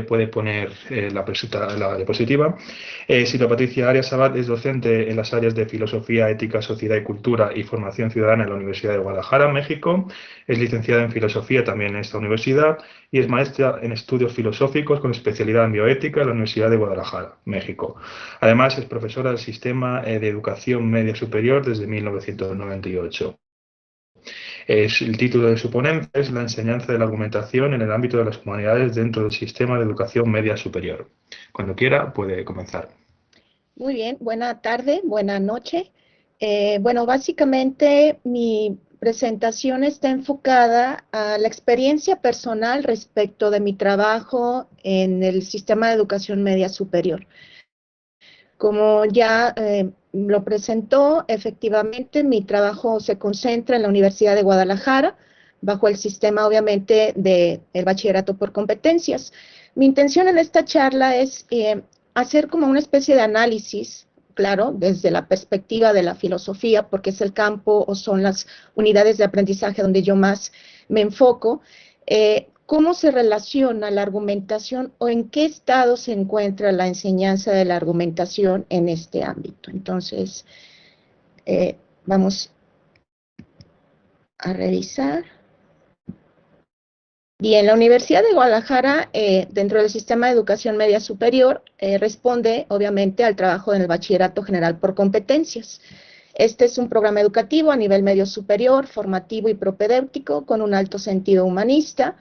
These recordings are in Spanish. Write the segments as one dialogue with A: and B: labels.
A: puede poner la diapositiva. Silvia Patricia Arias Abad es docente en las áreas de Filosofía, Ética, Sociedad y Cultura y Formación Ciudadana en la Universidad de Guadalajara, México. Es licenciada en Filosofía también en esta universidad y es maestra en Estudios Filosóficos con especialidad en Bioética en la Universidad de Guadalajara, México. Además, es profesora del Sistema de Educación Media Superior desde 1998. El título de su ponencia es La enseñanza de la argumentación en el ámbito de las humanidades dentro del sistema de educación media superior. Cuando quiera, puede comenzar.
B: Muy bien, buena tarde, buena noche. Bueno, básicamente mi presentación está enfocada a la experiencia personal respecto de mi trabajo en el sistema de educación media superior. Como ya lo presentó, efectivamente mi trabajo se concentra en la Universidad de Guadalajara, bajo el sistema obviamente del bachillerato por competencias. Mi intención en esta charla es hacer como una especie de análisis, claro, desde la perspectiva de la filosofía, porque es el campo o son las unidades de aprendizaje donde yo más me enfoco, cómo se relaciona la argumentación o en qué estado se encuentra la enseñanza de la argumentación en este ámbito. Entonces, vamos a revisar. Bien, la Universidad de Guadalajara, dentro del sistema de educación media superior, responde obviamente al trabajo en el bachillerato general por competencias. Este es un programa educativo a nivel medio superior, formativo y propedéutico, con un alto sentido humanista,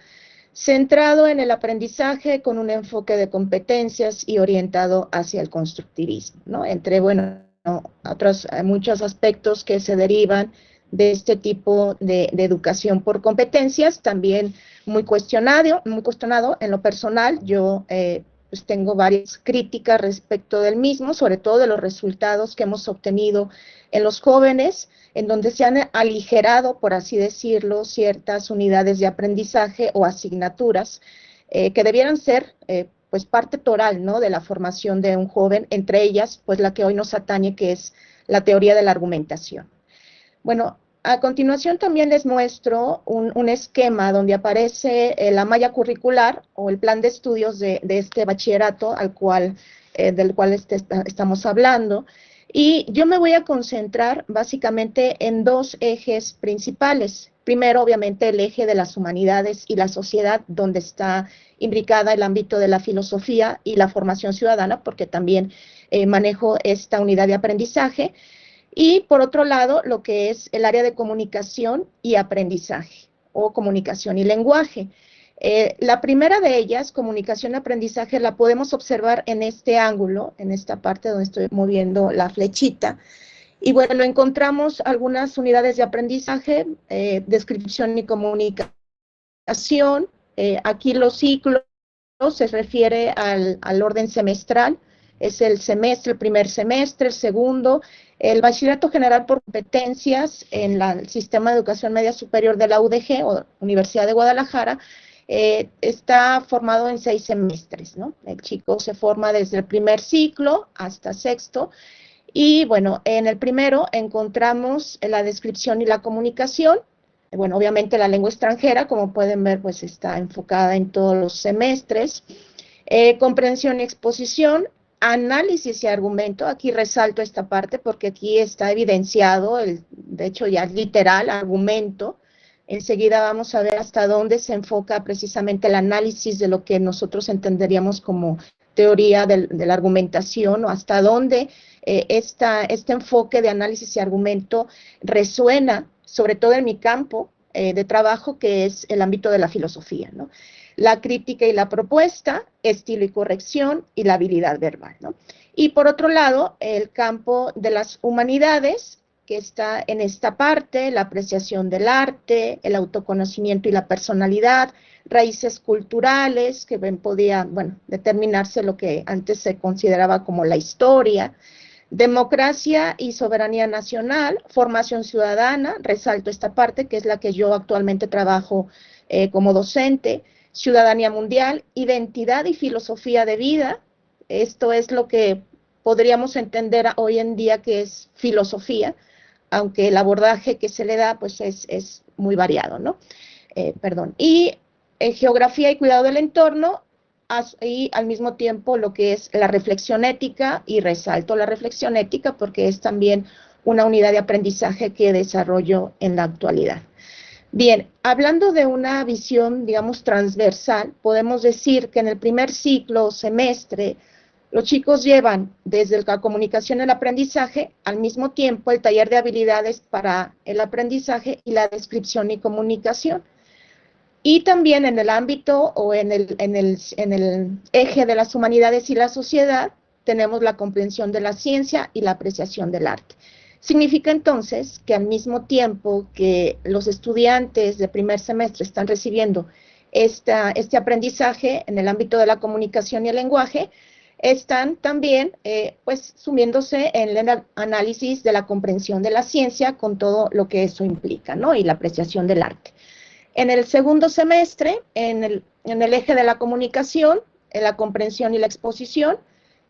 B: centrado en el aprendizaje con un enfoque de competencias y orientado hacia el constructivismo, ¿no? Entre, bueno, otros muchos aspectos que se derivan de este tipo de educación por competencias, también muy cuestionado en lo personal. Yo pues tengo varias críticas respecto del mismo, sobre todo de los resultados que hemos obtenido en los jóvenes, en donde se han aligerado, por así decirlo, ciertas unidades de aprendizaje o asignaturas que debieran ser pues parte toral, ¿no?, de la formación de un joven, entre ellas pues la que hoy nos atañe, que es la teoría de la argumentación. Bueno, a continuación también les muestro un esquema donde aparece la malla curricular o el plan de estudios de este bachillerato del cual estamos hablando. Y yo me voy a concentrar básicamente en dos ejes principales. Primero, obviamente, el eje de las humanidades y la sociedad, donde está imbricada el ámbito de la filosofía y la formación ciudadana, porque también manejo esta unidad de aprendizaje. Y por otro lado, lo que es el área de comunicación y aprendizaje, o comunicación y lenguaje. La primera de ellas, comunicación y aprendizaje, la podemos observar en este ángulo, en esta parte donde estoy moviendo la flechita. Y bueno, encontramos algunas unidades de aprendizaje, descripción y comunicación. Aquí los ciclos se refiere al orden semestral. Es el semestre, el primer semestre, el segundo. El bachillerato general por competencias en el sistema de educación media superior de la UDG, o Universidad de Guadalajara, está formado en 6 semestres, ¿no? El chico se forma desde el primer ciclo hasta sexto. Y bueno, en el primero encontramos la descripción y la comunicación. Bueno, obviamente la lengua extranjera, como pueden ver, pues está enfocada en todos los semestres. Comprensión y exposición, análisis y argumento. Aquí resalto esta parte porque aquí está evidenciado, de hecho ya literal, argumento. Enseguida vamos a ver hasta dónde se enfoca precisamente el análisis de lo que nosotros entenderíamos como teoría de la argumentación, o hasta dónde este enfoque de análisis y argumento resuena, sobre todo en mi campo de trabajo, que es el ámbito de la filosofía, ¿no? La crítica y la propuesta, estilo y corrección, y la habilidad verbal, ¿no? Y por otro lado, el campo de las humanidades, que está en esta parte, la apreciación del arte, el autoconocimiento y la personalidad, raíces culturales, que podía, bueno, determinarse lo que antes se consideraba como la historia, democracia y soberanía nacional, formación ciudadana, resalto esta parte, que es la que yo actualmente trabajo como docente, ciudadanía mundial, identidad y filosofía de vida. Esto es lo que podríamos entender hoy en día que es filosofía, aunque el abordaje que se le da pues es muy variado, ¿no? Y geografía y cuidado del entorno, y al mismo tiempo lo que es la reflexión ética, y resalto la reflexión ética porque es también una unidad de aprendizaje que desarrollo en la actualidad. Bien, hablando de una visión, digamos, transversal, podemos decir que en el primer ciclo o semestre los chicos llevan desde la comunicación y el aprendizaje, al mismo tiempo el taller de habilidades para el aprendizaje y la descripción y comunicación. Y también en el ámbito o en el eje de las humanidades y la sociedad, tenemos la comprensión de la ciencia y la apreciación del arte. Significa entonces que al mismo tiempo que los estudiantes de primer semestre están recibiendo este aprendizaje en el ámbito de la comunicación y el lenguaje, están también pues sumiéndose en el análisis de la comprensión de la ciencia con todo lo que eso implica, ¿no? Y la apreciación del arte. En el segundo semestre, en el eje de la comunicación, en la comprensión y la exposición,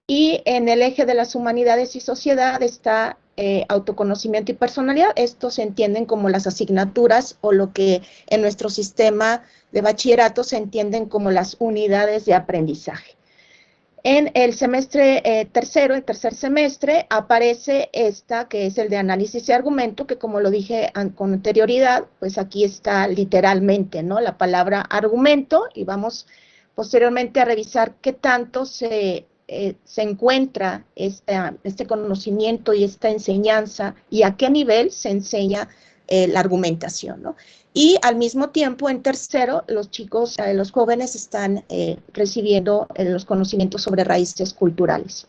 B: y en el eje de las humanidades y sociedad está autoconocimiento y personalidad. Estos se entienden como las asignaturas o lo que en nuestro sistema de bachillerato se entienden como las unidades de aprendizaje. En el semestre tercero, el tercer semestre, aparece esta que es el de análisis y argumento, que como lo dije con anterioridad, pues aquí está literalmente, ¿no? La palabra argumento, y vamos posteriormente a revisar qué tanto se encuentra este conocimiento y esta enseñanza y a qué nivel se enseña la argumentación, ¿no? Y al mismo tiempo, en tercero, los chicos, los jóvenes están recibiendo los conocimientos sobre raíces culturales.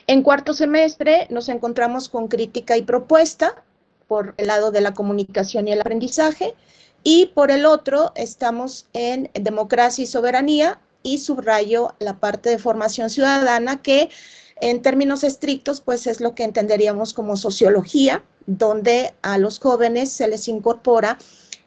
B: En cuarto semestre nos encontramos con crítica y propuesta por el lado de la comunicación y el aprendizaje, y por el otro estamos en democracia y soberanía, y subrayo la parte de formación ciudadana, que en términos estrictos pues es lo que entenderíamos como sociología, donde a los jóvenes se les incorpora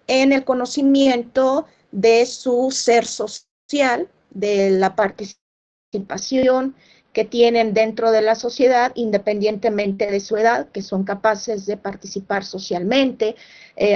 B: en el conocimiento de su ser social, de la participación que tienen dentro de la sociedad, independientemente de su edad, que son capaces de participar socialmente,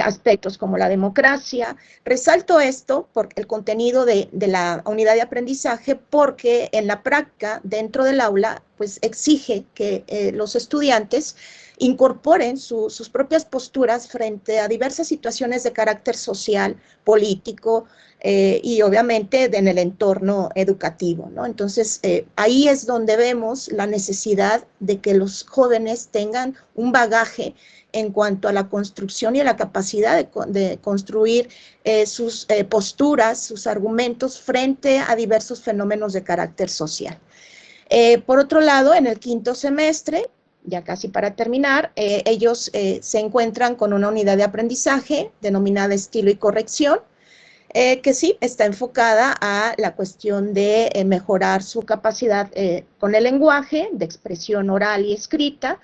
B: aspectos como la democracia. Resalto esto por el contenido de la unidad de aprendizaje, porque en la práctica, dentro del aula, pues exige que los estudiantes incorporen sus propias posturas frente a diversas situaciones de carácter social, político, y obviamente en el entorno educativo, ¿no? Entonces, ahí es donde vemos la necesidad de que los jóvenes tengan un bagaje en cuanto a la construcción y a la capacidad de construir sus posturas, sus argumentos frente a diversos fenómenos de carácter social. Por otro lado, en el quinto semestre, ya casi para terminar, ellos se encuentran con una unidad de aprendizaje denominada estilo y corrección, que sí está enfocada a la cuestión de mejorar su capacidad con el lenguaje, de expresión oral y escrita,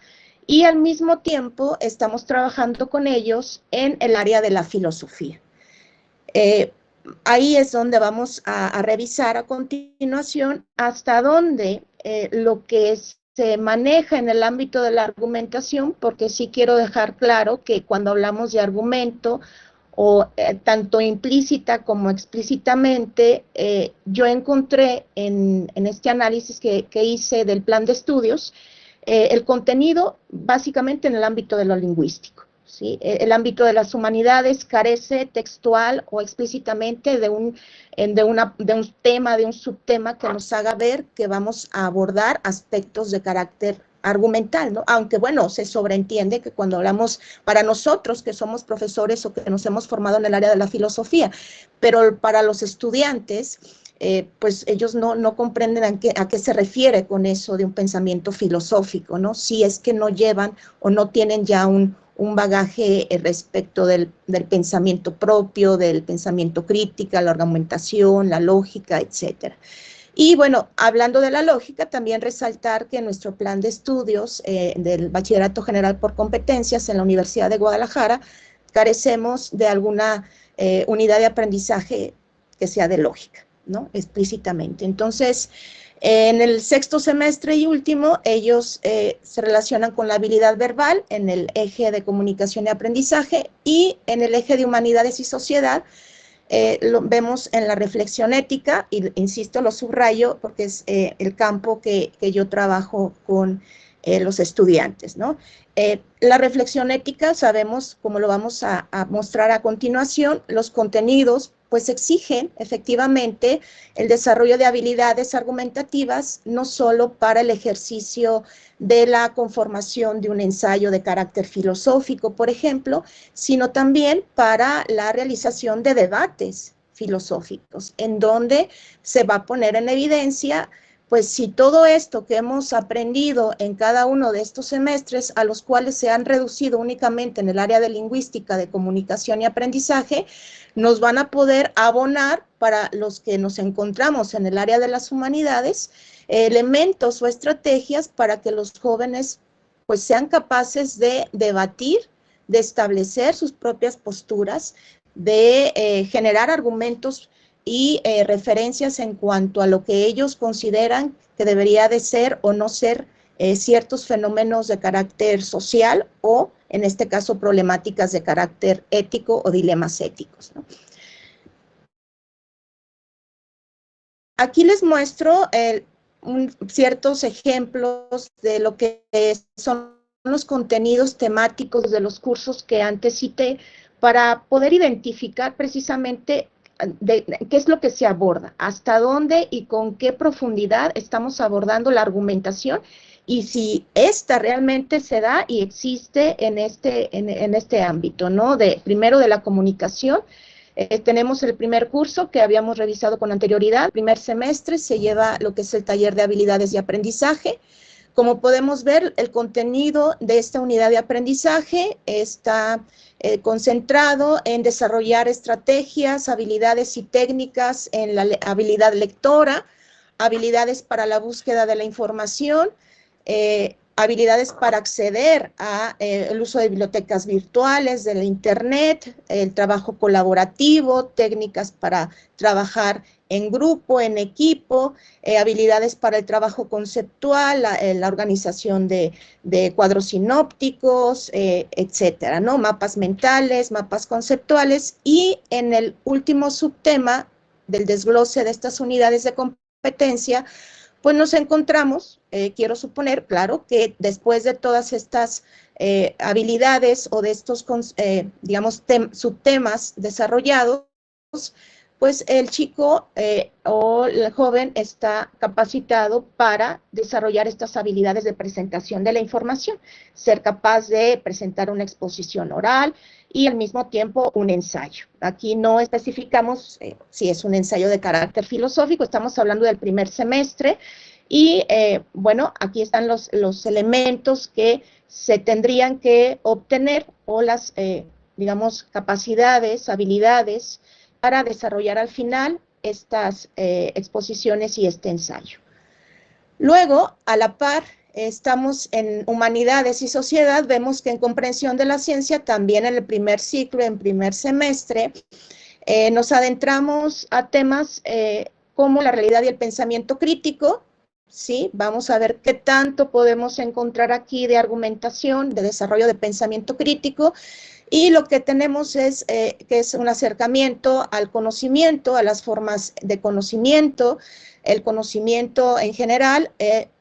B: y al mismo tiempo estamos trabajando con ellos en el área de la filosofía. Ahí es donde vamos a revisar a continuación hasta dónde lo que se maneja en el ámbito de la argumentación, porque sí quiero dejar claro que cuando hablamos de argumento, o tanto implícita como explícitamente, yo encontré en este análisis que hice del plan de estudios, el contenido básicamente en el ámbito de lo lingüístico, ¿sí? El ámbito de las humanidades carece textual o explícitamente de un tema, de un subtema que nos haga ver que vamos a abordar aspectos de carácter argumental, ¿no? Aunque, bueno, se sobreentiende que cuando hablamos para nosotros que somos profesores o que nos hemos formado en el área de la filosofía, pero para los estudiantes, pues ellos no comprenden a qué se refiere con eso de un pensamiento filosófico, ¿no? Si es que no llevan o no tienen ya un bagaje respecto del pensamiento propio, del pensamiento crítico, la argumentación, la lógica, etcétera. Y bueno, hablando de la lógica, también resaltar que en nuestro plan de estudios del Bachillerato General por Competencias en la Universidad de Guadalajara, carecemos de alguna unidad de aprendizaje que sea de lógica, ¿no? Explícitamente. Entonces, en el sexto semestre y último, ellos se relacionan con la habilidad verbal en el eje de comunicación y aprendizaje, y en el eje de humanidades y sociedad, lo vemos en la reflexión ética, y insisto, lo subrayo porque es el campo que yo trabajo con los estudiantes, ¿no? La reflexión ética, sabemos, como lo vamos a mostrar a continuación, los contenidos pues exigen efectivamente el desarrollo de habilidades argumentativas, no solo para el ejercicio de la conformación de un ensayo de carácter filosófico, por ejemplo, sino también para la realización de debates filosóficos, en donde se va a poner en evidencia pues si todo esto que hemos aprendido en cada uno de estos semestres, a los cuales se han reducido únicamente en el área de lingüística, de comunicación y aprendizaje, nos van a poder abonar para los que nos encontramos en el área de las humanidades, elementos o estrategias para que los jóvenes pues sean capaces de debatir, de establecer sus propias posturas, de generar argumentos y referencias en cuanto a lo que ellos consideran que debería de ser o no ser ciertos fenómenos de carácter social o, en este caso, problemáticas de carácter ético o dilemas éticos, ¿no? Aquí les muestro ciertos ejemplos de lo que son los contenidos temáticos de los cursos que antes cité para poder identificar precisamente qué es lo que se aborda, hasta dónde y con qué profundidad estamos abordando la argumentación y si esta realmente se da y existe en este ámbito, ¿no? Primero de la comunicación. Tenemos el primer curso que habíamos revisado con anterioridad. Primer semestre se lleva lo que es el taller de habilidades de aprendizaje. Como podemos ver, el contenido de esta unidad de aprendizaje está concentrado en desarrollar estrategias, habilidades y técnicas en la habilidad lectora, habilidades para la búsqueda de la información, habilidades para acceder al uso de bibliotecas virtuales, del internet, el trabajo colaborativo, técnicas para trabajar en grupo, en equipo, habilidades para el trabajo conceptual, la organización de cuadros sinópticos, etcétera, ¿no? Mapas mentales, mapas conceptuales, y en el último subtema del desglose de estas unidades de competencia, pues nos encontramos, quiero suponer, claro, que después de todas estas habilidades o de estos, digamos, subtemas desarrollados, pues el chico o el joven está capacitado para desarrollar estas habilidades de presentación de la información, ser capaz de presentar una exposición oral y al mismo tiempo un ensayo. Aquí no especificamos si es un ensayo de carácter filosófico, estamos hablando del primer semestre y bueno, aquí están los elementos que se tendrían que obtener o las, digamos, capacidades, habilidades para desarrollar al final estas exposiciones y este ensayo. Luego, a la par, estamos en Humanidades y Sociedad, vemos que en Comprensión de la Ciencia, también en el primer ciclo, en primer semestre, nos adentramos a temas como la realidad y el pensamiento crítico, ¿sí? Vamos a ver qué tanto podemos encontrar aquí de argumentación, de desarrollo de pensamiento crítico, y lo que tenemos es que es un acercamiento al conocimiento, a las formas de conocimiento, el conocimiento en general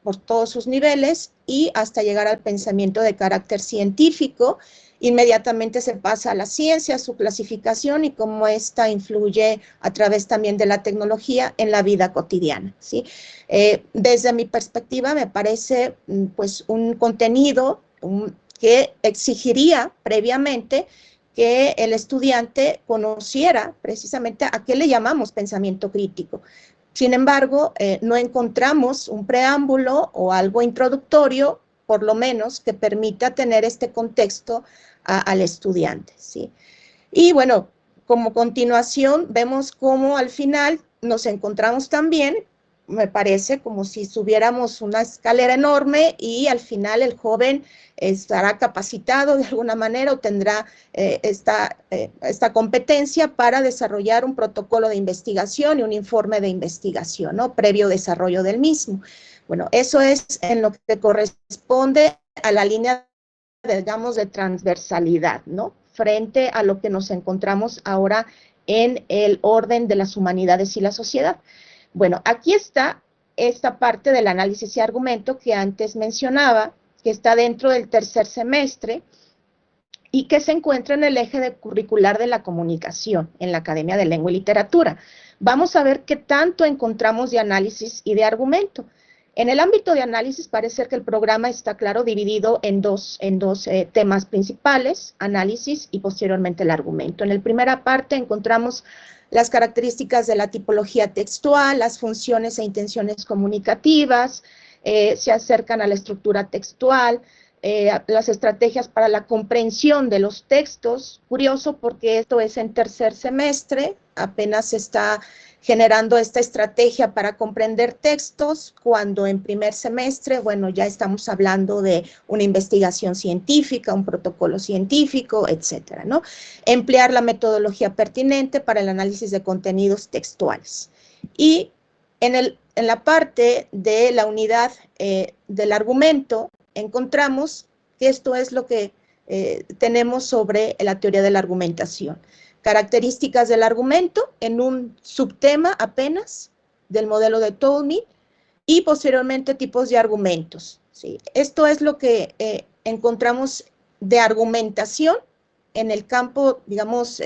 B: por todos sus niveles y hasta llegar al pensamiento de carácter científico. Inmediatamente se pasa a la ciencia, su clasificación y cómo esta influye a través también de la tecnología en la vida cotidiana, ¿sí? Desde mi perspectiva me parece pues un contenido que exigiría previamente que el estudiante conociera precisamente a qué le llamamos pensamiento crítico. Sin embargo, no encontramos un preámbulo o algo introductorio, por lo menos, que permita tener este contexto al estudiante, ¿sí? Y bueno, como continuación, vemos cómo al final nos encontramos también, me parece, como si subiéramos una escalera enorme y al final el joven estará capacitado de alguna manera o tendrá esta competencia para desarrollar un protocolo de investigación y un informe de investigación, ¿no? Previo desarrollo del mismo. Bueno, eso es en lo que corresponde a la línea, digamos, de transversalidad, ¿no? Frente a lo que nos encontramos ahora en el orden de las humanidades y la sociedad. Bueno, aquí está esta parte del análisis y argumento que antes mencionaba, que está dentro del tercer semestre y que se encuentra en el eje curricular de la comunicación en la Academia de Lengua y Literatura. Vamos a ver qué tanto encontramos de análisis y de argumento. En el ámbito de análisis parece que el programa está, claro, dividido en dos temas principales, análisis y posteriormente el argumento. En la primera parte encontramos las características de la tipología textual, las funciones e intenciones comunicativas, se acercan a la estructura textual, las estrategias para la comprensión de los textos. Curioso porque esto es en tercer semestre, apenas se está generando esta estrategia para comprender textos, cuando en primer semestre, bueno, ya estamos hablando de una investigación científica, un protocolo científico, etcétera, ¿no? Emplear la metodología pertinente para el análisis de contenidos textuales. Y en la parte de la unidad del argumento, encontramos que esto es lo que tenemos sobre la teoría de la argumentación. Características del argumento en un subtema apenas del modelo de Toulmin y posteriormente tipos de argumentos, ¿sí? Esto es lo que encontramos de argumentación en el campo, digamos,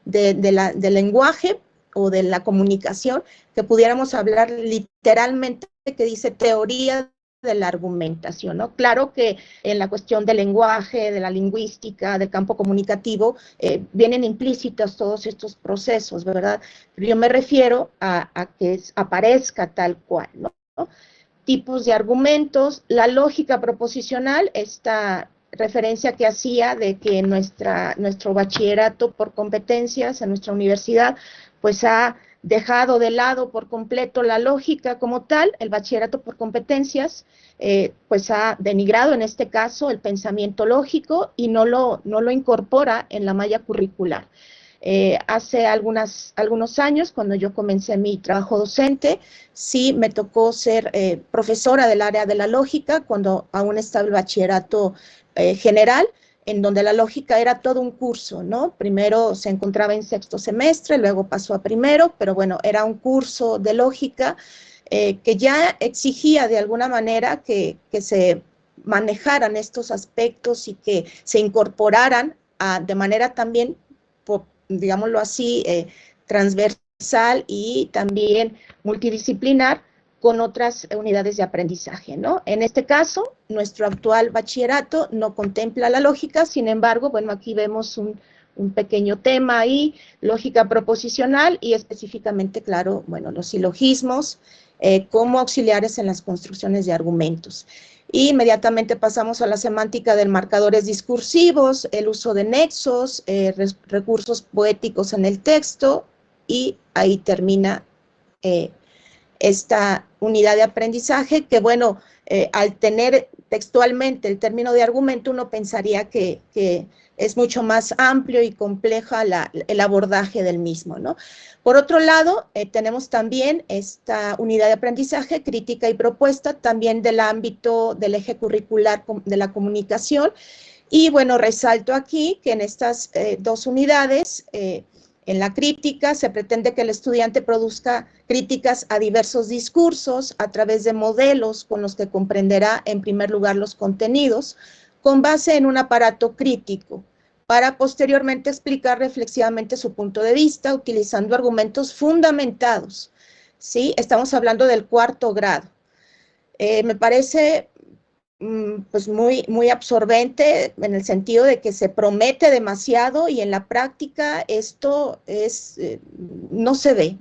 B: del lenguaje o de la comunicación, que pudiéramos hablar literalmente, que dice teoría de la argumentación, ¿no? Claro que en la cuestión del lenguaje, de la lingüística, del campo comunicativo, vienen implícitos todos estos procesos, ¿verdad? Pero yo me refiero a que aparezca tal cual, ¿no? Tipos de argumentos, la lógica proposicional, esta referencia que hacía de que nuestro bachillerato por competencias en nuestra universidad, pues ha dejado de lado por completo la lógica como tal. El bachillerato por competencias pues ha denigrado en este caso el pensamiento lógico y no lo incorpora en la malla curricular. Hace algunos años, cuando yo comencé mi trabajo docente, sí me tocó ser profesora del área de la lógica, cuando aún estaba el bachillerato general, en donde la lógica era todo un curso, ¿no? Primero se encontraba en sexto semestre, luego pasó a primero, pero bueno, era un curso de lógica que ya exigía de alguna manera que se manejaran estos aspectos y que se incorporaran de manera también, digámoslo así, transversal y también multidisciplinar con otras unidades de aprendizaje, ¿no? En este caso, nuestro actual bachillerato no contempla la lógica, sin embargo, bueno, aquí vemos un pequeño tema ahí, lógica proposicional y específicamente, claro, bueno, los silogismos como auxiliares en las construcciones de argumentos. Y inmediatamente pasamos a la semántica de marcadores discursivos, el uso de nexos, recursos poéticos en el texto, y ahí termina esta unidad de aprendizaje que, bueno, al tener textualmente el término de argumento, uno pensaría que es mucho más amplio y compleja el abordaje del mismo, ¿no? Por otro lado, tenemos también esta unidad de aprendizaje, crítica y propuesta, también del ámbito del eje curricular de la comunicación. Y bueno, resalto aquí que en estas dos unidades, en la crítica se pretende que el estudiante produzca críticas a diversos discursos a través de modelos con los que comprenderá en primer lugar los contenidos, con base en un aparato crítico, para posteriormente explicar reflexivamente su punto de vista utilizando argumentos fundamentados, ¿sí? Estamos hablando del cuarto grado. Me parece pues muy absorbente en el sentido de que se promete demasiado y en la práctica esto no se ve,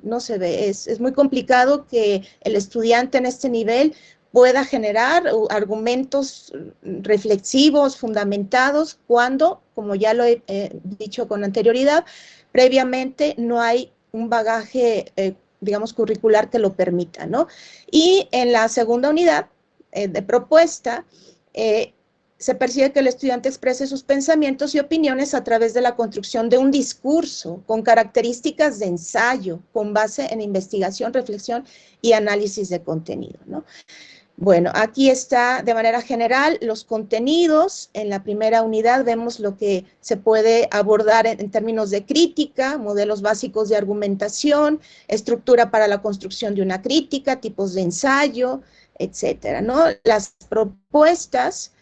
B: es muy complicado que el estudiante en este nivel pueda generar argumentos reflexivos, fundamentados, cuando, como ya lo he dicho con anterioridad, previamente no hay un bagaje, digamos, curricular que lo permita, ¿no? Y en la segunda unidad, de propuesta, se persigue que el estudiante exprese sus pensamientos y opiniones a través de la construcción de un discurso con características de ensayo, con base en investigación, reflexión y análisis de contenido, ¿no? Bueno, aquí está de manera general los contenidos. En la primera unidad vemos lo que se puede abordar en términos de crítica, modelos básicos de argumentación, estructura para la construcción de una crítica, tipos de ensayo, etcétera, ¿no? Las propuestas,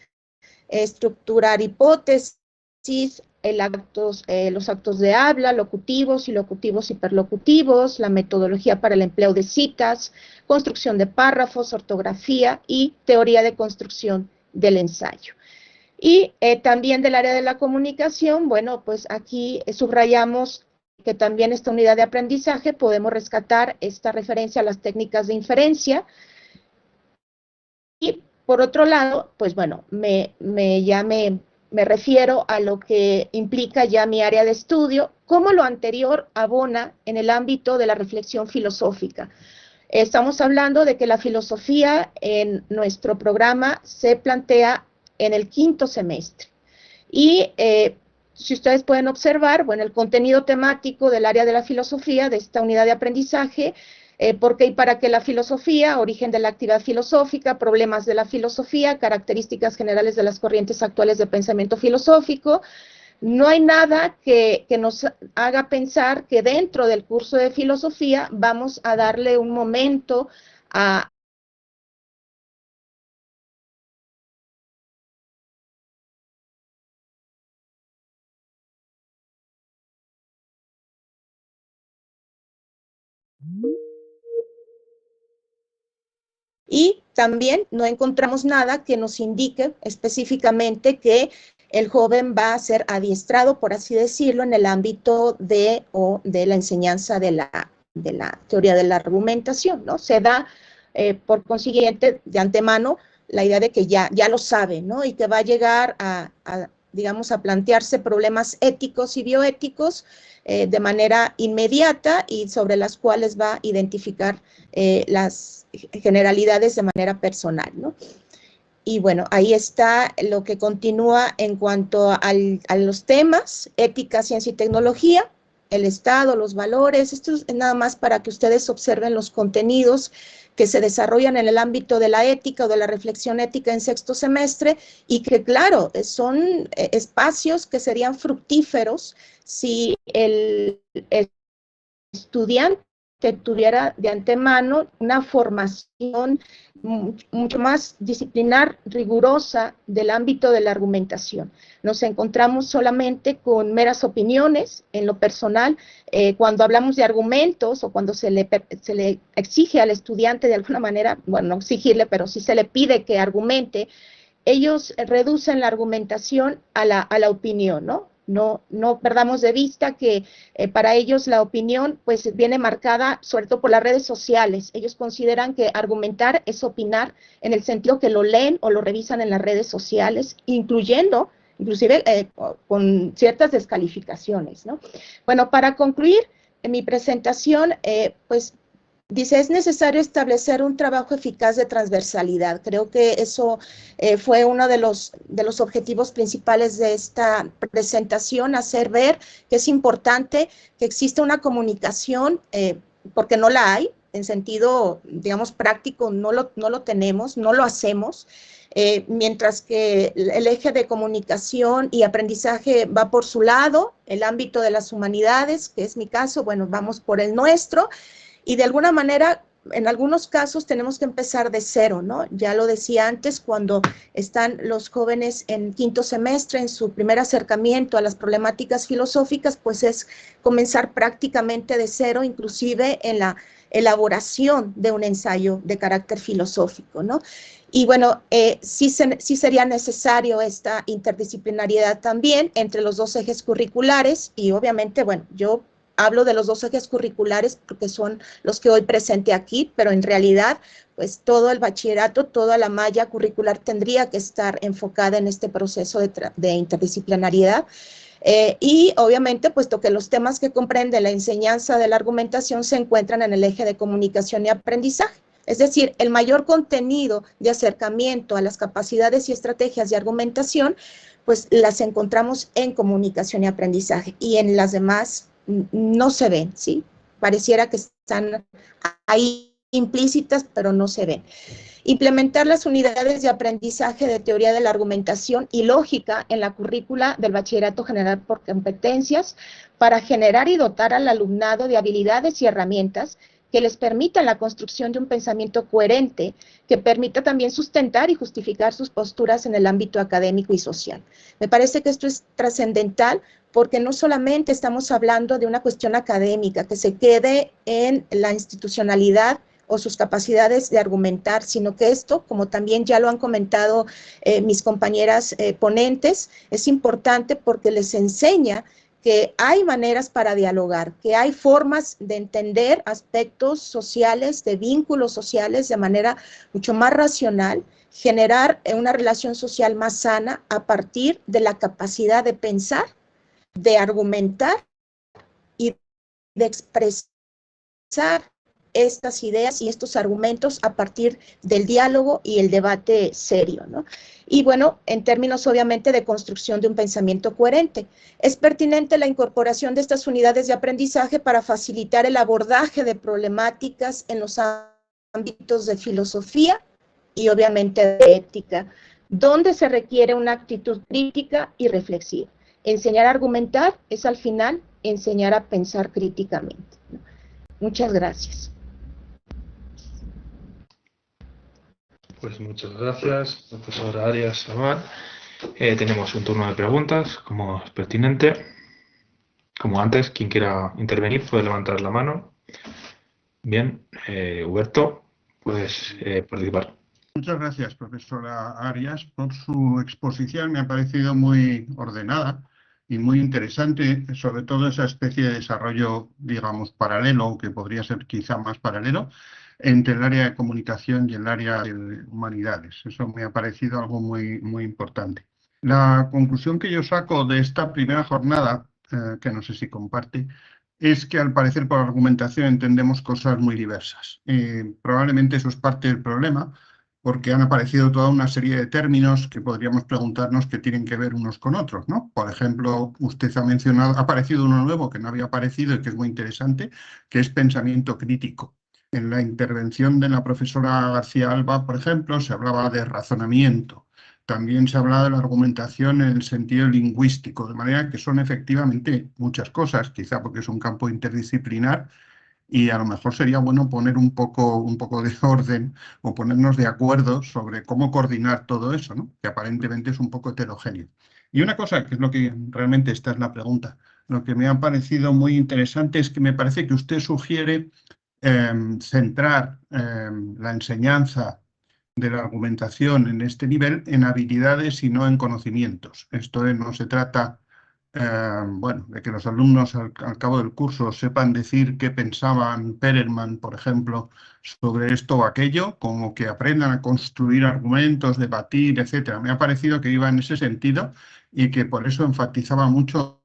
B: estructurar hipótesis, los actos de habla, locutivos y locutivos hiperlocutivos, la metodología para el empleo de citas, construcción de párrafos, ortografía y teoría de construcción del ensayo. Y también del área de la comunicación, bueno, pues aquí subrayamos que también esta unidad de aprendizaje podemos rescatar esta referencia a las técnicas de inferencia. Y por otro lado, pues bueno, me refiero a lo que implica ya mi área de estudio, cómo lo anterior abona en el ámbito de la reflexión filosófica. Estamos hablando de que la filosofía en nuestro programa se plantea en el quinto semestre. Y si ustedes pueden observar, bueno, el contenido temático del área de la filosofía, de esta unidad de aprendizaje, por qué y para qué la filosofía, origen de la actividad filosófica, problemas de la filosofía, características generales de las corrientes actuales de pensamiento filosófico. No hay nada que nos haga pensar que dentro del curso de filosofía vamos a darle un momento a y también no encontramos nada que nos indique específicamente que el joven va a ser adiestrado, por así decirlo, en el ámbito de la enseñanza de la teoría de la argumentación, ¿no? Se da, por consiguiente, de antemano, la idea de que ya lo sabe, ¿no? Y que va a llegar digamos, a plantearse problemas éticos y bioéticos de manera inmediata y sobre las cuales va a identificar las generalidades de manera personal, ¿no? Y bueno, ahí está lo que continúa en cuanto a los temas, ética, ciencia y tecnología, el Estado, los valores. Esto es nada más para que ustedes observen los contenidos que se desarrollan en el ámbito de la ética o de la reflexión ética en sexto semestre y que, claro, son espacios que serían fructíferos si el estudiante tuviera de antemano una formación mucho más disciplinar, rigurosa del ámbito de la argumentación. Nos encontramos solamente con meras opiniones en lo personal. Cuando hablamos de argumentos o cuando se le exige al estudiante de alguna manera, bueno, no exigirle, pero sí se le pide que argumente, ellos reducen la argumentación a la opinión, ¿no? No perdamos de vista que para ellos la opinión pues viene marcada sobre todo por las redes sociales. Ellos consideran que argumentar es opinar en el sentido que lo leen o lo revisan en las redes sociales, inclusive con ciertas descalificaciones, ¿no? Bueno, para concluir mi presentación, pues dice, es necesario establecer un trabajo eficaz de transversalidad. Creo que eso fue uno de los objetivos principales de esta presentación, hacer ver que es importante que exista una comunicación, porque no la hay, en sentido, digamos, práctico, no lo tenemos, no lo hacemos, mientras que el eje de comunicación y aprendizaje va por su lado, el ámbito de las humanidades, que es mi caso, bueno, vamos por el nuestro, y de alguna manera, en algunos casos tenemos que empezar de cero, ¿no? Ya lo decía antes, cuando están los jóvenes en quinto semestre, en su primer acercamiento a las problemáticas filosóficas, pues es comenzar prácticamente de cero, inclusive en la elaboración de un ensayo de carácter filosófico, ¿no? Y bueno, sí sería necesario esta interdisciplinariedad también entre los dos ejes curriculares y obviamente, bueno, yo hablo de los dos ejes curriculares porque son los que hoy presenté aquí, pero en realidad, pues todo el bachillerato, toda la malla curricular tendría que estar enfocada en este proceso de interdisciplinariedad. Y obviamente, puesto que los temas que comprende la enseñanza de la argumentación se encuentran en el eje de comunicación y aprendizaje. Es decir, el mayor contenido de acercamiento a las capacidades y estrategias de argumentación, pues las encontramos en comunicación y aprendizaje, y en las demás no se ven, ¿sí? Pareciera que están ahí implícitas, pero no se ven. Implementar las unidades de aprendizaje de teoría de la argumentación y lógica en la currícula del Bachillerato General por Competencias para generar y dotar al alumnado de habilidades y herramientas que les permitan la construcción de un pensamiento coherente, que permita también sustentar y justificar sus posturas en el ámbito académico y social. Me parece que esto es trascendental porque no solamente estamos hablando de una cuestión académica que se quede en la institucionalidad o sus capacidades de argumentar, sino que esto, como también ya lo han comentado mis compañeras ponentes, es importante porque les enseña que hay maneras para dialogar, que hay formas de entender aspectos sociales, de vínculos sociales de manera mucho más racional, generar una relación social más sana a partir de la capacidad de pensar, de argumentar y de expresar estas ideas y estos argumentos a partir del diálogo y el debate serio, ¿no? Y bueno, en términos obviamente de construcción de un pensamiento coherente. Es pertinente la incorporación de estas unidades de aprendizaje para facilitar el abordaje de problemáticas en los ámbitos de filosofía y obviamente de ética, donde se requiere una actitud crítica y reflexiva. Enseñar a argumentar es al final enseñar a pensar críticamente, ¿no? Muchas gracias.
A: Pues muchas gracias, profesora Arias Sabat. Tenemos un turno de preguntas, como es pertinente. Como antes, quien quiera intervenir puede levantar la mano. Bien, Huberto, puedes participar.
C: Muchas gracias, profesora Arias, por su exposición. Me ha parecido muy ordenada y muy interesante, sobre todo esa especie de desarrollo, digamos, paralelo, que podría ser quizá más paralelo, entre el área de comunicación y el área de humanidades. Eso me ha parecido algo muy, muy importante. La conclusión que yo saco de esta primera jornada, que no sé si comparte, es que al parecer por argumentación entendemos cosas muy diversas. Probablemente eso es parte del problema, porque han aparecido toda una serie de términos que podríamos preguntarnos qué tienen que ver unos con otros, ¿no? Por ejemplo, usted ha mencionado, ha aparecido uno nuevo que no había aparecido y que es muy interesante, que es pensamiento crítico. En la intervención de la profesora García Alba, por ejemplo, se hablaba de razonamiento. También se hablaba de la argumentación en el sentido lingüístico, de manera que son efectivamente muchas cosas, quizá porque es un campo interdisciplinar, y a lo mejor sería bueno poner un poco de orden o ponernos de acuerdo sobre cómo coordinar todo eso, ¿no? Que aparentemente es un poco heterogéneo. Y una cosa, que es lo que realmente esta es la pregunta, lo que me ha parecido muy interesante es que me parece que usted sugiere centrar la enseñanza de la argumentación en este nivel en habilidades y no en conocimientos. Esto no se trata bueno, de que los alumnos al cabo del curso sepan decir qué pensaban Perelman, por ejemplo, sobre esto o aquello, como que aprendan a construir argumentos, debatir, etcétera. Me ha parecido que iba en ese sentido y que por eso enfatizaba mucho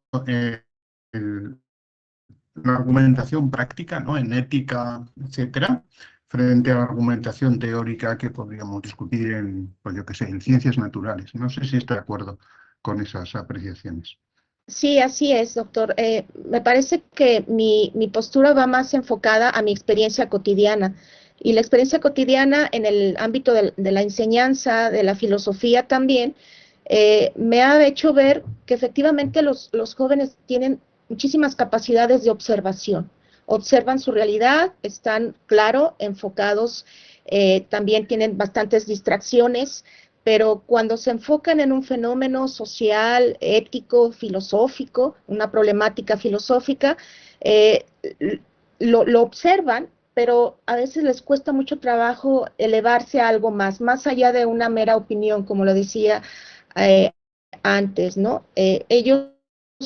C: la argumentación práctica, ¿no? En ética, etcétera, frente a la argumentación teórica que podríamos discutir en, pues yo qué sé, en ciencias naturales. No sé si está de acuerdo con esas apreciaciones.
B: Sí, así es, doctor. Me parece que mi postura va más enfocada a mi experiencia cotidiana. Y la experiencia cotidiana en el ámbito de la enseñanza, de la filosofía también, me ha hecho ver que efectivamente los jóvenes tienen muchísimas capacidades de observación. Observan su realidad, están, claro, enfocados, también tienen bastantes distracciones, pero cuando se enfocan en un fenómeno social, ético, filosófico, una problemática filosófica, eh, lo observan, pero a veces les cuesta mucho trabajo elevarse a algo más allá de una mera opinión, como lo decía antes, ¿no? Ellos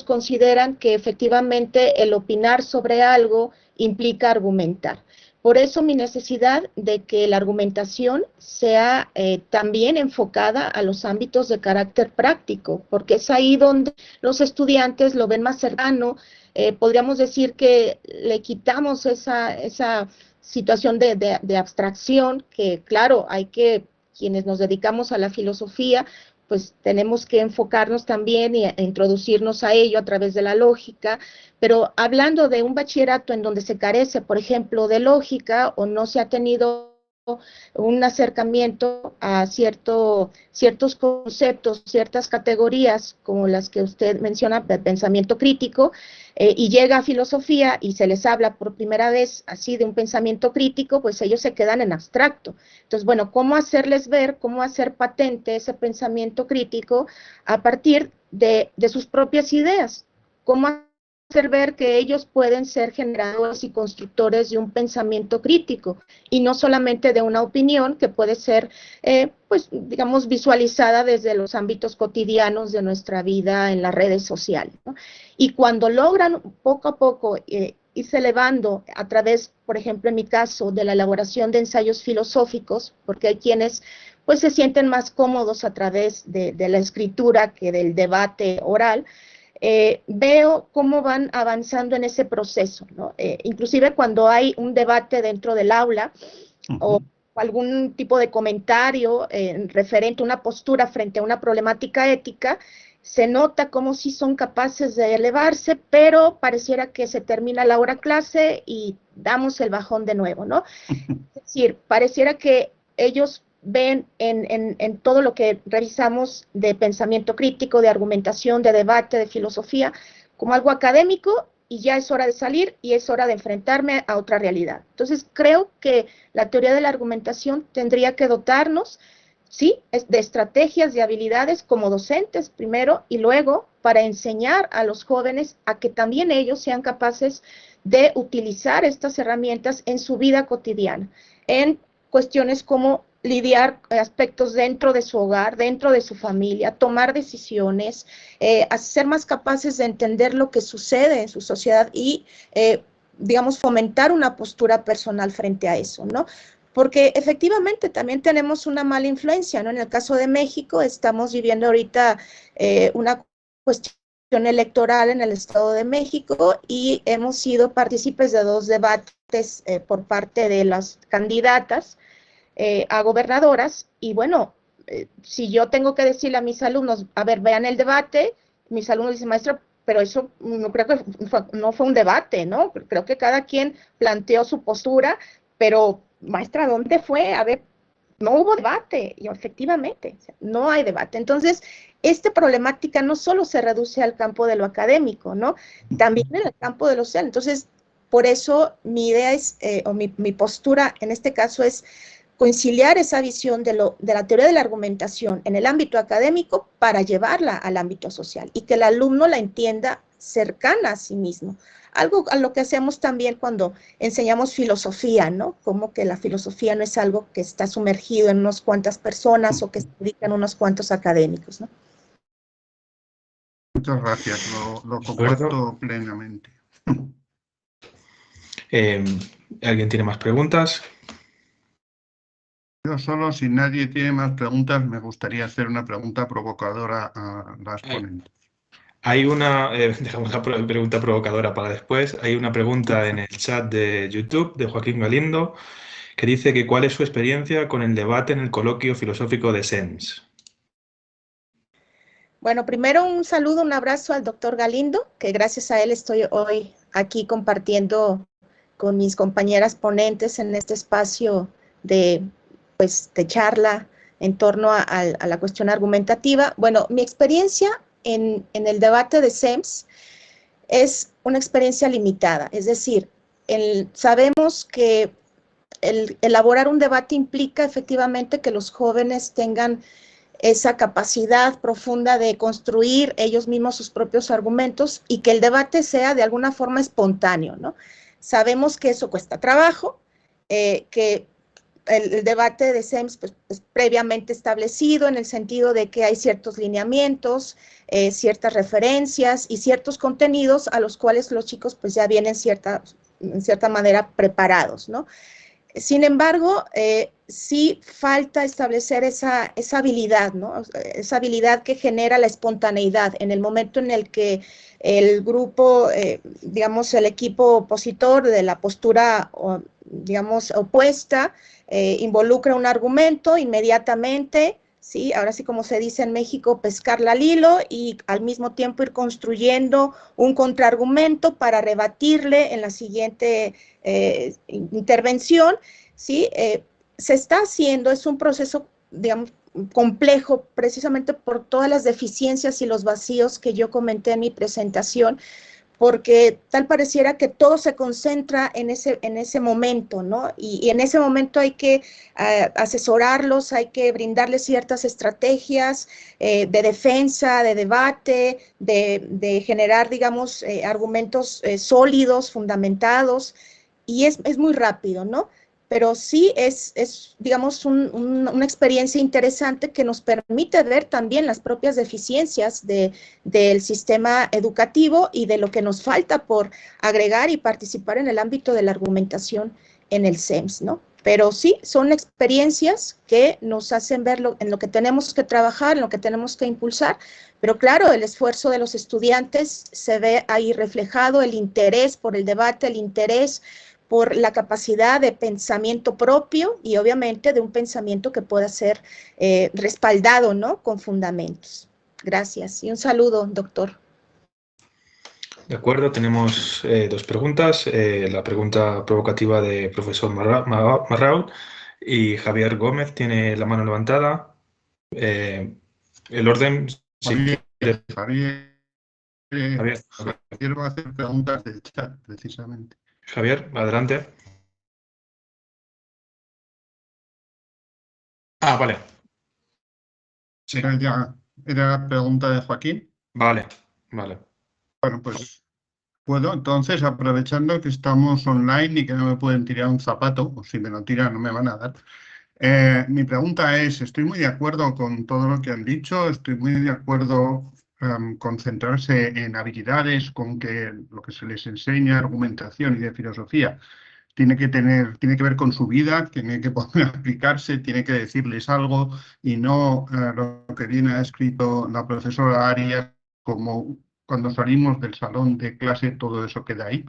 B: consideran que efectivamente el opinar sobre algo implica argumentar. Por eso mi necesidad de que la argumentación sea también enfocada a los ámbitos de carácter práctico, porque es ahí donde los estudiantes lo ven más cercano. Podríamos decir que le quitamos esa situación de abstracción que, claro, quienes nos dedicamos a la filosofía, pues tenemos que enfocarnos también e introducirnos a ello a través de la lógica, pero hablando de un bachillerato en donde se carece, por ejemplo, de lógica o no se ha tenido un acercamiento a ciertos conceptos, ciertas categorías como las que usted menciona, de pensamiento crítico, y llega a filosofía y se les habla por primera vez así de un pensamiento crítico, pues ellos se quedan en abstracto. Entonces, bueno, ¿cómo hacerles ver, cómo hacer patente ese pensamiento crítico a partir de sus propias ideas? ¿Cómo hacer ver que ellos pueden ser generadores y constructores de un pensamiento crítico y no solamente de una opinión que puede ser, pues, digamos, visualizada desde los ámbitos cotidianos de nuestra vida en las redes sociales, ¿no? Y cuando logran poco a poco irse elevando a través, por ejemplo, en mi caso, de la elaboración de ensayos filosóficos, porque hay quienes pues se sienten más cómodos a través de la escritura que del debate oral, veo cómo van avanzando en ese proceso, ¿no? Inclusive cuando hay un debate dentro del aula o algún tipo de comentario referente a una postura frente a una problemática ética, se nota como si son capaces de elevarse, pero pareciera que se termina la hora clase y damos el bajón de nuevo, ¿no? Es decir, pareciera que ellos ven en todo lo que revisamos de pensamiento crítico, de argumentación, de debate, de filosofía, como algo académico y ya es hora de salir y es hora de enfrentarme a otra realidad. Entonces, creo que la teoría de la argumentación tendría que dotarnos, sí, de estrategias, de habilidades como docentes primero y luego para enseñar a los jóvenes a que también ellos sean capaces de utilizar estas herramientas en su vida cotidiana, en cuestiones como lidiar aspectos dentro de su hogar, dentro de su familia, tomar decisiones, ser más capaces de entender lo que sucede en su sociedad y, digamos, fomentar una postura personal frente a eso, ¿no? Porque efectivamente también tenemos una mala influencia, ¿no? En el caso de México estamos viviendo ahorita una cuestión electoral en el Estado de México y hemos sido partícipes de 2 debates por parte de las candidatas a gobernadoras, y bueno, si yo tengo que decirle a mis alumnos, a ver, vean el debate, mis alumnos dicen, maestra, pero eso no creo que no fue un debate, ¿no? Creo que cada quien planteó su postura, pero maestra, ¿dónde fue? A ver, no hubo debate, y efectivamente, no hay debate. Entonces, esta problemática no solo se reduce al campo de lo académico, ¿no? También en el campo de lo social. Entonces, por eso mi idea es, o mi postura en este caso es conciliar esa visión de la teoría de la argumentación en el ámbito académico para llevarla al ámbito social y que el alumno la entienda cercana a sí mismo. Algo a lo que hacemos también cuando enseñamos filosofía, ¿no? Como que la filosofía no es algo que está sumergido en unas cuantas personas o que se dedican unos cuantos académicos, ¿no?
C: Muchas gracias, lo comparto plenamente.
A: ¿Alguien tiene más preguntas?
C: Yo solo, si nadie tiene más preguntas, me gustaría hacer una pregunta provocadora a las ponentes.
A: Hay una, dejamos la pregunta provocadora para después. Hay una pregunta en el chat de YouTube de Joaquín Galindo que dice que ¿cuál es su experiencia con el debate en el coloquio filosófico de SENS?
B: Bueno, primero un saludo, un abrazo al doctor Galindo, que gracias a él estoy hoy aquí compartiendo con mis compañeras ponentes en este espacio de charla en torno a la cuestión argumentativa. Bueno, mi experiencia en el debate de SEMS es una experiencia limitada, es decir, sabemos que el elaborar un debate implica efectivamente que los jóvenes tengan esa capacidad profunda de construir ellos mismos sus propios argumentos y que el debate sea de alguna forma espontáneo, ¿no? Sabemos que eso cuesta trabajo, que el debate de SEMS pues, es previamente establecido en el sentido de que hay ciertos lineamientos, ciertas referencias y ciertos contenidos a los cuales los chicos pues ya vienen en cierta manera preparados, ¿no? Sin embargo, sí falta establecer esa habilidad, ¿no? Esa habilidad que genera la espontaneidad en el momento en el que el grupo, digamos, el equipo opositor de la postura, digamos, opuesta, involucra un argumento inmediatamente, ¿sí? Ahora sí, como se dice en México, pescarla al hilo y al mismo tiempo ir construyendo un contraargumento para rebatirle en la siguiente intervención, ¿sí? Se está haciendo, es un proceso, digamos, complejo, precisamente por todas las deficiencias y los vacíos que yo comenté en mi presentación, porque tal pareciera que todo se concentra en ese momento, ¿no? Y en ese momento hay que asesorarlos, hay que brindarles ciertas estrategias de defensa, de debate, de generar, digamos, argumentos sólidos, fundamentados, y es muy rápido, ¿no? Pero sí digamos, una experiencia interesante que nos permite ver también las propias deficiencias del sistema educativo y de lo que nos falta por agregar y participar en el ámbito de la argumentación en el CEMS, ¿no? Pero sí, son experiencias que nos hacen ver en lo que tenemos que trabajar, en lo que tenemos que impulsar, pero claro, el esfuerzo de los estudiantes se ve ahí reflejado, el interés por el debate, el interés por la capacidad de pensamiento propio y obviamente de un pensamiento que pueda ser respaldado, ¿no? Con fundamentos. Gracias y un saludo, doctor.
A: De acuerdo, tenemos dos preguntas. La pregunta provocativa de profesor Marraud y Javier Gómez tiene la mano levantada. El orden, si quiere. Javier,
C: quiero hacer preguntas del chat, precisamente.
A: Javier, adelante. Ah, vale.
C: Sí. ¿Era pregunta de Joaquín?
A: Vale.
C: Bueno, pues puedo, entonces, aprovechando que estamos online y que no me pueden tirar un zapato, o si me lo tiran no me van a dar. Mi pregunta es, estoy muy de acuerdo con todo lo que han dicho, estoy muy de acuerdo con centrarse en habilidades, con que lo que se les enseña, argumentación y de filosofía, tiene que ver con su vida, tiene que poder aplicarse, tiene que decirles algo y no lo que viene ha escrito la profesora Arias como cuando salimos del salón de clase todo eso queda ahí,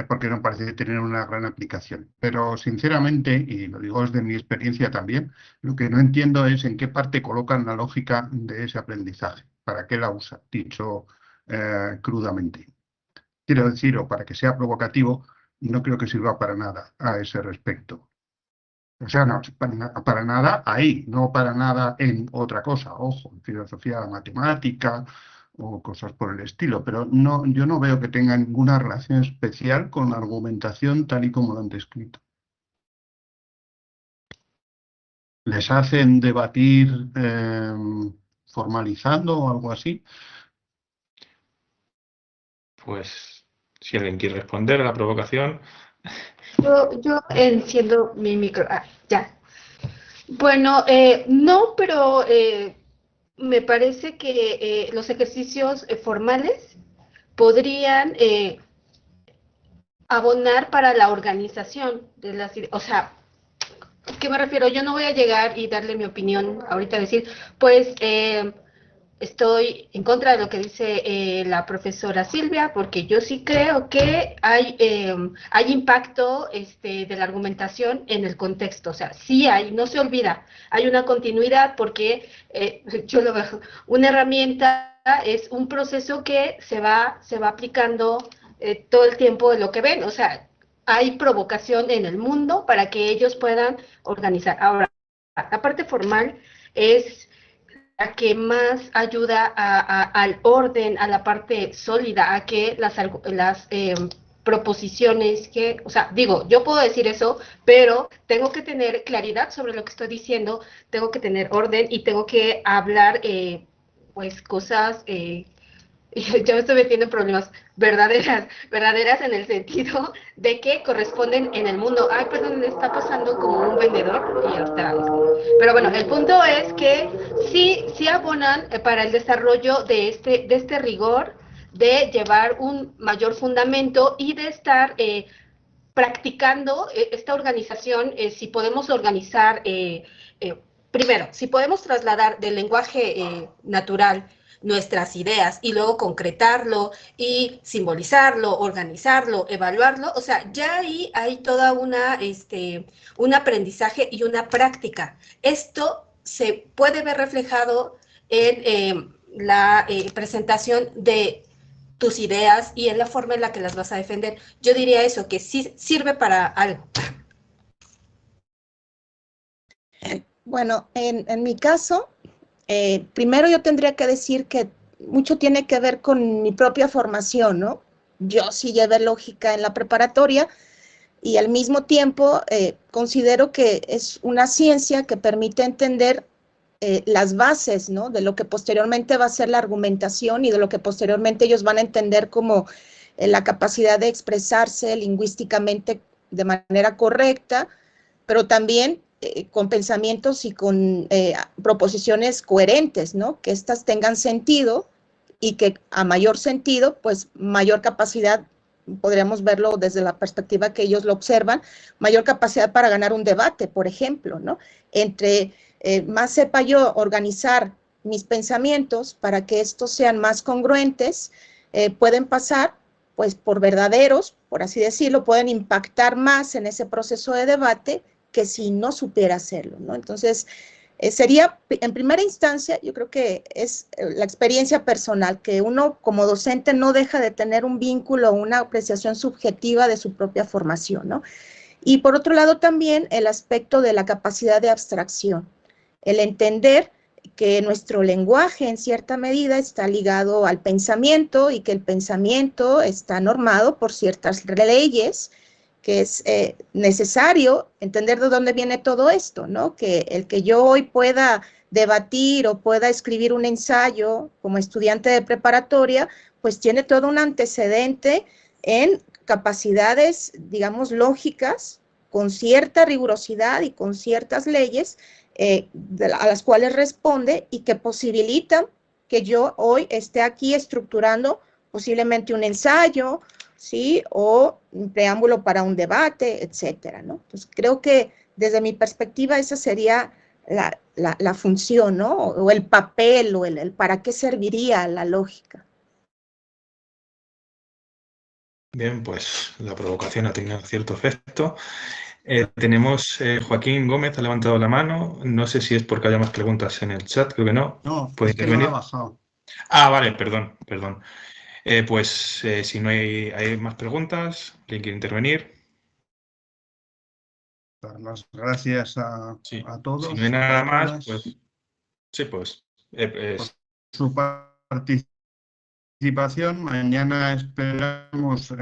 C: porque no parece tener una gran aplicación. Pero sinceramente, y lo digo desde mi experiencia también, lo que no entiendo es en qué parte colocan la lógica de ese aprendizaje, para qué la usa, dicho crudamente. Quiero decir, o para que sea provocativo, no creo que sirva para nada a ese respecto. O sea, no, para nada ahí, no para nada en otra cosa, ojo, en filosofía matemática o cosas por el estilo, pero no, yo no veo que tenga ninguna relación especial con la argumentación tal y como lo han descrito. ¿Les hacen debatir formalizando o algo así?
A: Pues, si alguien quiere responder a la provocación.
D: Yo enciendo mi micro. Ah, ya. Bueno, no, pero me parece que los ejercicios formales podrían abonar para la organización de las ideas. O sea, ¿qué me refiero? Yo no voy a llegar y darle mi opinión ahorita, decir, pues estoy en contra de lo que dice la profesora Silvia, porque yo sí creo que hay impacto de la argumentación en el contexto. O sea, sí hay, no se olvida, hay una continuidad porque yo lo veo, una herramienta es un proceso que se va aplicando todo el tiempo de lo que ven. O sea, hay provocación en el mundo para que ellos puedan organizar. Ahora, la parte formal es la que más ayuda al orden, a la parte sólida, a que las proposiciones que, o sea, digo, yo puedo decir eso, pero tengo que tener claridad sobre lo que estoy diciendo, tengo que tener orden y tengo que hablar, pues, cosas, ya me estoy metiendo en problemas, verdaderas en el sentido de que corresponden en el mundo. Ay, perdón, me está pasando como un vendedor y ahorita vamos. Pero bueno, el punto es que sí abonan para el desarrollo de este rigor, de llevar un mayor fundamento y de estar practicando esta organización, si podemos organizar, primero, si podemos trasladar del lenguaje natural nuestras ideas y luego concretarlo y simbolizarlo, organizarlo, evaluarlo, o sea, ya ahí hay toda un aprendizaje y una práctica. Esto se puede ver reflejado en la presentación de tus ideas y en la forma en la que las vas a defender. Yo diría eso, que sí sirve para algo.
B: Bueno, en mi caso, primero yo tendría que decir que mucho tiene que ver con mi propia formación, ¿no? Yo sí llevé lógica en la preparatoria y al mismo tiempo considero que es una ciencia que permite entender las bases, ¿no? De lo que posteriormente va a ser la argumentación y de lo que posteriormente ellos van a entender como la capacidad de expresarse lingüísticamente de manera correcta, pero también con pensamientos y con proposiciones coherentes, ¿no? Que éstas tengan sentido y que a mayor sentido, pues mayor capacidad, podríamos verlo desde la perspectiva que ellos lo observan, mayor capacidad para ganar un debate, por ejemplo, ¿no? Entre más sepa yo organizar mis pensamientos para que estos sean más congruentes, pueden pasar pues por verdaderos, por así decirlo, pueden impactar más en ese proceso de debate que si no supiera hacerlo, ¿no? Entonces, sería, en primera instancia, yo creo que es la experiencia personal, que uno como docente no deja de tener un vínculo, una apreciación subjetiva de su propia formación, ¿no? Y por otro lado también el aspecto de la capacidad de abstracción, el entender que nuestro lenguaje en cierta medida está ligado al pensamiento y que el pensamiento está normado por ciertas leyes, que es necesario entender de dónde viene todo esto, ¿no? Que el que yo hoy pueda debatir o pueda escribir un ensayo como estudiante de preparatoria, pues tiene todo un antecedente en capacidades, digamos, lógicas, con cierta rigurosidad y con ciertas leyes a las cuales responde y que posibilitan que yo hoy esté aquí estructurando posiblemente un ensayo, ¿sí? O un preámbulo para un debate, etcétera, ¿no? Entonces, creo que desde mi perspectiva esa sería la función, ¿no? O el papel, o el para qué serviría la lógica.
A: Bien, pues la provocación ha tenido cierto efecto. Tenemos Joaquín Gómez, ha levantado la mano. No sé si es porque haya más preguntas en el chat, creo que no.
C: No,
A: ¿Puede
C: es que lo ha
A: intervenir?
C: bajado.
A: Ah, vale, perdón. Pues si no hay más preguntas, ¿alguien quiere intervenir?
C: Dar las gracias a
A: Sí. Si
C: todos
A: no hay
C: y
A: nada
C: a
A: más,
C: todas
A: pues sí, pues.
C: por su participación. Mañana esperamos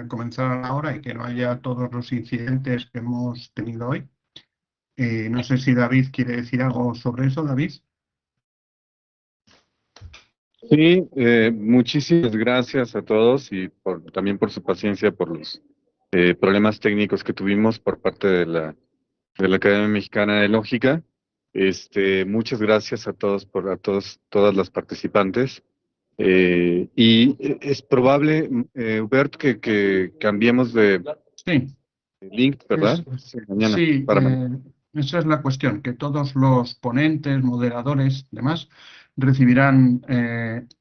C: comenzar a la hora y que no haya todos los incidentes que hemos tenido hoy. No sé si David quiere decir algo sobre eso, David.
E: Sí, muchísimas gracias a todos y también por su paciencia por los problemas técnicos que tuvimos por parte de la Academia Mexicana de Lógica. Muchas gracias a todos todas las participantes. Es probable, Hubert, que cambiemos de
C: Sí.
E: link, ¿verdad? Sí, mañana.
C: Sí,
E: Para mañana.
C: esa es la cuestión, que todos los ponentes, moderadores, demás, recibirán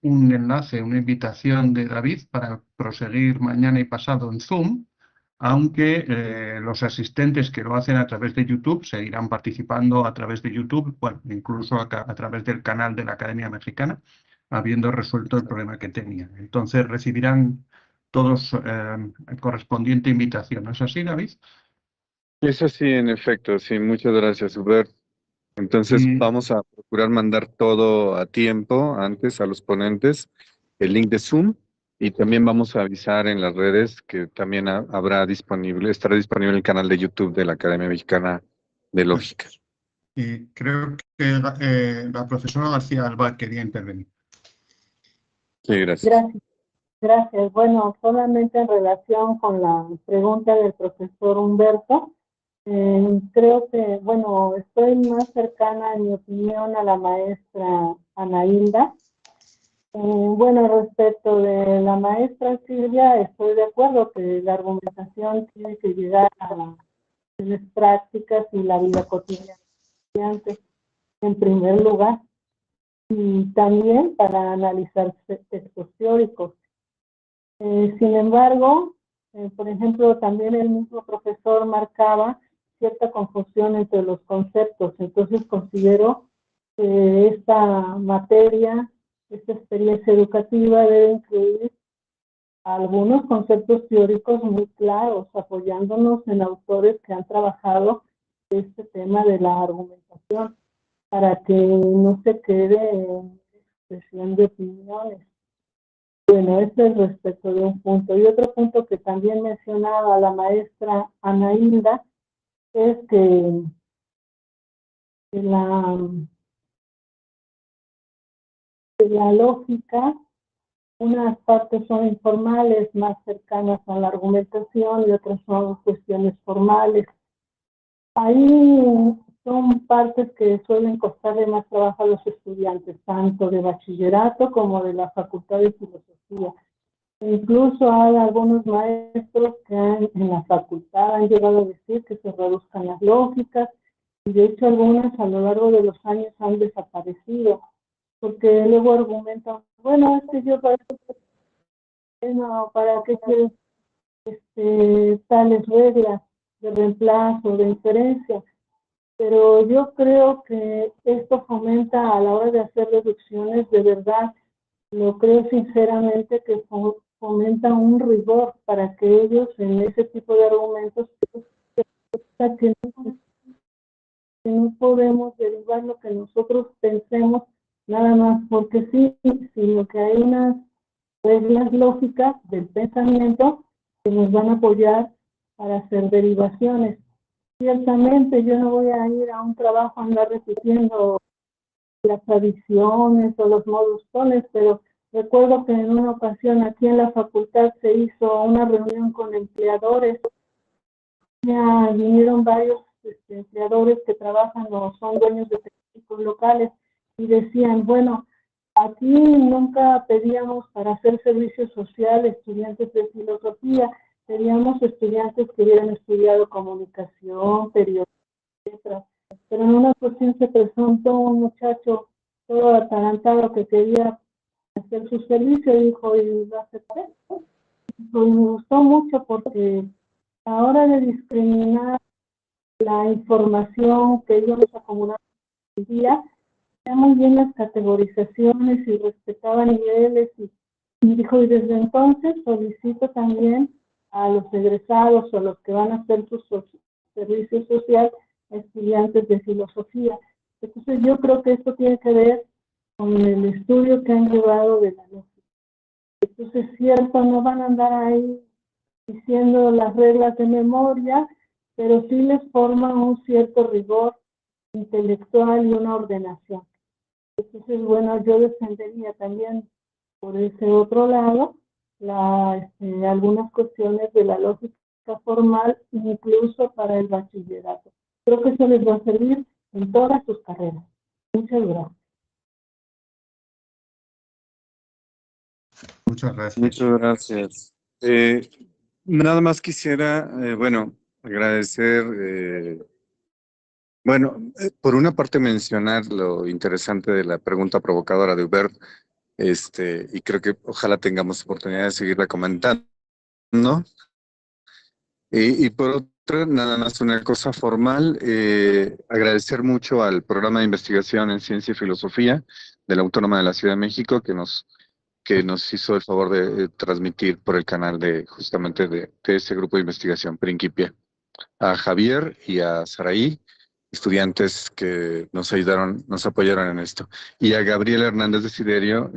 C: un enlace, una invitación de David para proseguir mañana y pasado en Zoom, aunque los asistentes que lo hacen a través de YouTube seguirán participando a través de YouTube, bueno, incluso a través del canal de la Academia Mexicana, habiendo resuelto el problema que tenían. Entonces recibirán todos correspondiente invitación. ¿Es así, David?
E: Eso sí, en efecto, sí, muchas gracias, Hubert. Entonces
C: Y
E: vamos a procurar mandar todo a tiempo antes a los ponentes, el link de Zoom, y también vamos a avisar en las redes que también estará disponible el canal de YouTube de la Academia Mexicana de Lógica.
C: y creo que la profesora García Alba quería intervenir.
E: Sí, gracias.
F: Gracias, gracias. Bueno, solamente en relación con la pregunta del profesor Humberto, creo que, bueno, estoy más cercana, en mi opinión, a la maestra Ana Hilda, Bueno, respecto de la maestra Silvia, estoy de acuerdo que la argumentación tiene que llegar a las prácticas y la vida cotidiana de estudiantes en primer lugar, y también para analizar textos teóricos. Sin embargo, por ejemplo, también el mismo profesor marcaba cierta confusión entre los conceptos, entonces considero que esta materia, esta experiencia educativa debe incluir algunos conceptos teóricos muy claros, apoyándonos en autores que han trabajado este tema de la argumentación, para que no se quede en expresión de opiniones. Bueno, este es respecto de un punto. Y otro punto que también mencionaba la maestra Ana Hilda es que la lógica, unas partes son informales, más cercanas a la argumentación, y otras son cuestiones formales. Ahí son partes que suelen costarle más trabajo a los estudiantes, tanto de bachillerato como de la Facultad de Filosofía. Incluso hay algunos maestros que en la facultad han llegado a decir que se reduzcan las lógicas, y de hecho algunas a lo largo de los años han desaparecido, porque luego argumentan, bueno, es que yo para qué quiero tales reglas de reemplazo, de inferencia. Pero yo creo que esto fomenta, a la hora de hacer deducciones, de verdad, lo creo sinceramente, que fomenta un rigor para que ellos en ese tipo de argumentos que no podemos derivar lo que nosotros pensemos nada más porque sí, sino que hay unas reglas lógicas del pensamiento que nos van a apoyar para hacer derivaciones. Ciertamente yo no voy a ir a un trabajo a andar repitiendo las tradiciones o los modus tones, pero recuerdo que en una ocasión aquí en la facultad se hizo una reunión con empleadores. Ya vinieron varios empleadores que trabajan o son dueños de técnicos locales, y decían, bueno, aquí nunca pedíamos para hacer servicio social estudiantes de filosofía, pedíamos estudiantes que hubieran estudiado comunicación, periodismo, etc. Pero en una ocasión se presentó un muchacho todo atarantado que quería hacer su servicio y dijo, y lo acepté. Y me gustó mucho porque a la hora de discriminar la información que íbamos a acumular el día, hacía muy bien las categorizaciones y respetaba niveles, y dijo, y desde entonces solicito también a los egresados o los que van a hacer su servicio social a estudiantes de filosofía. Entonces yo creo que esto tiene que ver con el estudio que han llevado de la lógica. Entonces es cierto, no van a andar ahí diciendo las reglas de memoria, pero sí les forma un cierto rigor intelectual y una ordenación. Entonces, bueno, yo defendería también por ese otro lado algunas cuestiones de la lógica formal, incluso para el bachillerato. Creo que eso les va a servir en todas sus carreras. Muchas gracias.
C: Muchas gracias.
E: Muchas gracias. Nada más quisiera, bueno, agradecer, por una parte mencionar lo interesante de la pregunta provocadora de Hubert, y creo que ojalá tengamos oportunidad de seguirla comentando, ¿no? Y por otra, nada más una cosa formal, agradecer mucho al programa de investigación en ciencia y filosofía de la Autónoma de la Ciudad de México que nos hizo el favor de transmitir por el canal justamente de ese grupo de investigación, Principia. A Javier y a Saraí, estudiantes que nos ayudaron, nos apoyaron en esto. Y a Gabriel Hernández de Siderio,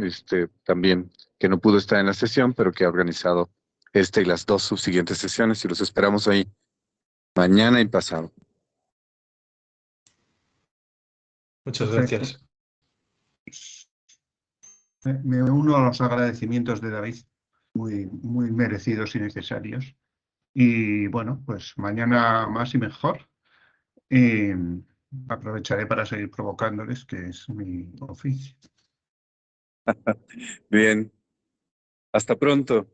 E: también, que no pudo estar en la sesión, pero que ha organizado y las dos subsiguientes sesiones, y los esperamos ahí mañana y pasado.
A: Muchas gracias.
C: Me uno a los agradecimientos de David, muy, muy merecidos y necesarios. Y bueno, pues mañana más y mejor. Aprovecharé para seguir provocándoles, que es mi oficio.
E: Bien, hasta pronto.